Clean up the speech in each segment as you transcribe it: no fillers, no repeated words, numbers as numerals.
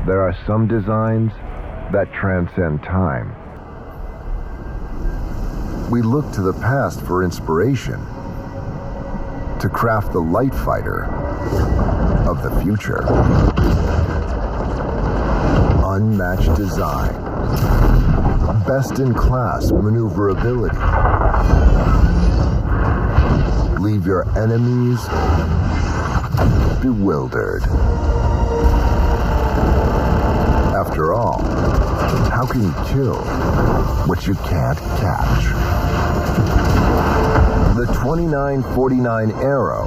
There are some designs that transcend time. We look to the past for inspiration to craft the light fighter of the future. Unmatched design, best-in-class maneuverability. Leave your enemies bewildered. After all, how can you kill what you can't catch? The 2949 Aero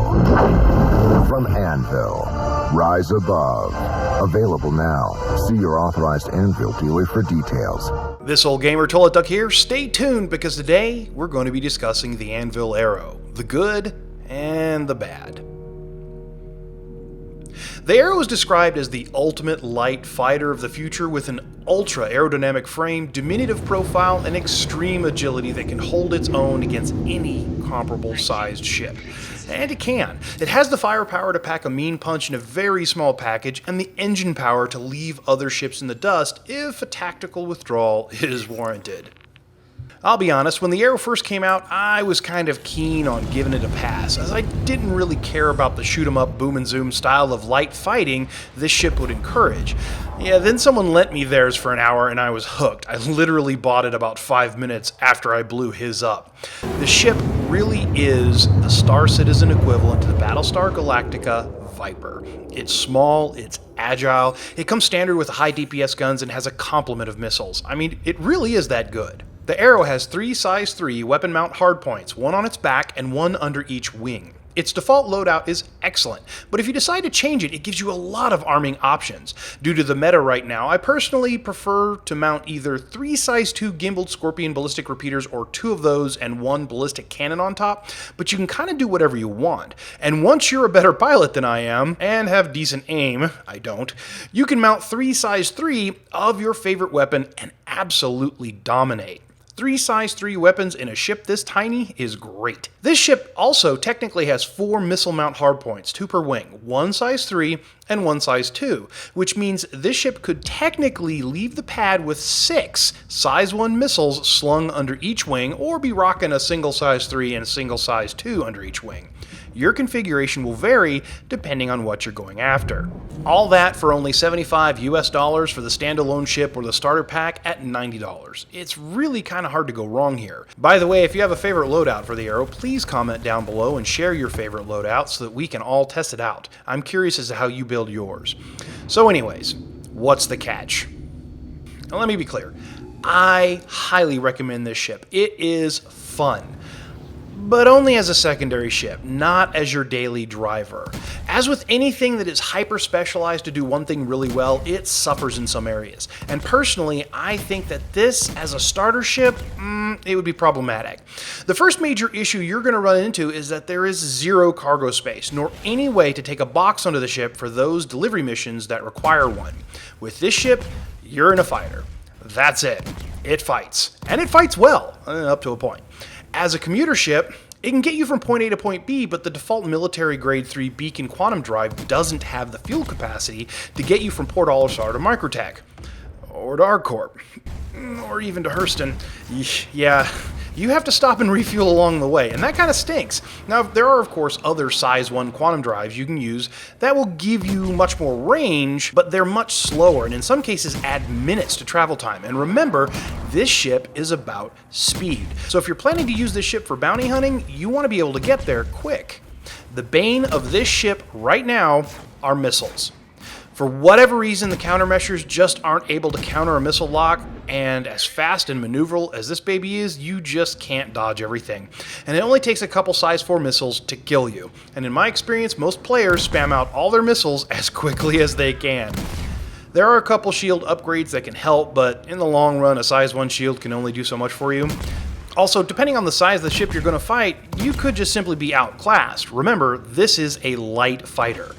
from Anvil. Rise above. Available now. See your authorized Anvil dealer for details. This old gamer Toilet Duck here. Stay tuned because today we're going to be discussing the Anvil Aero. The good and the bad. The Aero is described as the ultimate light fighter of the future with an ultra-aerodynamic frame, diminutive profile, and extreme agility that can hold its own against any comparable sized ship. And it can. It has the firepower to pack a mean punch in a very small package, and the engine power to leave other ships in the dust if a tactical withdrawal is warranted. I'll be honest, when the Aero first came out, I was kind of keen on giving it a pass, as I didn't really care about the shoot-'em-up, boom-and-zoom style of light fighting this ship would encourage. Yeah, then someone lent me theirs for an hour and I was hooked. I literally bought it about 5 minutes after I blew his up. The ship really is the Star Citizen equivalent to the Battle Star Galactica Viper. It's small, it's agile, it comes standard with high DPS guns and has a complement of missiles. I mean, it really is that good. The Aero has 3 size 3 weapon mount hardpoints, one on its back and one under each wing. Its default loadout is excellent, but if you decide to change it, it gives you a lot of arming options. Due to the meta right now, I personally prefer to mount either 3 size 2 gimbaled Scorpion ballistic repeaters or 2 of those and 1 ballistic cannon on top, but you can kind of do whatever you want. And once you're a better pilot than I am, and have decent aim, I don't, you can mount 3 size 3 of your favorite weapon and absolutely dominate. 3 size 3 weapons in a ship this tiny is great. This ship also technically has 4 missile mount hardpoints, 2 per wing, 1 size 3 and 1 size 2, which means this ship could technically leave the pad with 6 size 1 missiles slung under each wing, or be rocking a single size 3 and a single size 2 under each wing. Your configuration will vary depending on what you're going after. All that for only $75 US for the standalone ship or the starter pack at $90. It's really kind of hard to go wrong here. By the way, if you have a favorite loadout for the Aero, please comment down below and share your favorite loadout so that we can all test it out. I'm curious as to how you build yours. So anyways, what's the catch? Now let me be clear. I highly recommend this ship. It is fun. But only as a secondary ship, not as your daily driver. As with anything that is hyper-specialized to do one thing really well, it suffers in some areas. And personally, I think that this, as a starter ship, it would be problematic. The first major issue you're going to run into is that there is 0 cargo space, nor any way to take a box onto the ship for those delivery missions that require one. With this ship, you're in a fighter. That's it. It fights. And it fights well, up to a point. As a commuter ship, it can get you from point A to point B, but the default military grade 3 Beacon quantum drive doesn't have the fuel capacity to get you from Port Olisar to Microtech, or to ArcCorp, or even to Hurston. Yeah, you have to stop and refuel along the way, and that kind of stinks. Now, there are, of course, other size 1 quantum drives you can use that will give you much more range, but they're much slower, and in some cases add minutes to travel time. And remember, this ship is about speed. So if you're planning to use this ship for bounty hunting, you want to be able to get there quick. The bane of this ship right now are missiles. For whatever reason, the countermeasures just aren't able to counter a missile lock, and as fast and maneuverable as this baby is, you just can't dodge everything. And it only takes a couple size 4 missiles to kill you. And in my experience, most players spam out all their missiles as quickly as they can. There are a couple shield upgrades that can help, but in the long run, a size 1 shield can only do so much for you. Also, depending on the size of the ship you're going to fight, you could just simply be outclassed. Remember, this is a light fighter.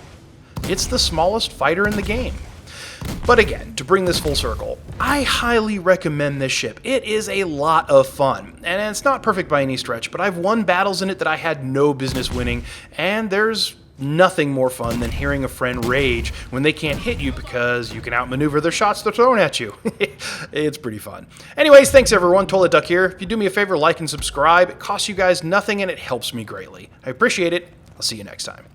It's the smallest fighter in the game. But again, to bring this full circle, I highly recommend this ship. It is a lot of fun, and it's not perfect by any stretch, but I've won battles in it that I had no business winning, and there's nothing more fun than hearing a friend rage when they can't hit you because you can outmaneuver their shots they're throwing at you. It's pretty fun. Anyways, thanks everyone. Toilet Duck here. If you do me a favor, like and subscribe. It costs you guys nothing and it helps me greatly. I appreciate it. I'll see you next time.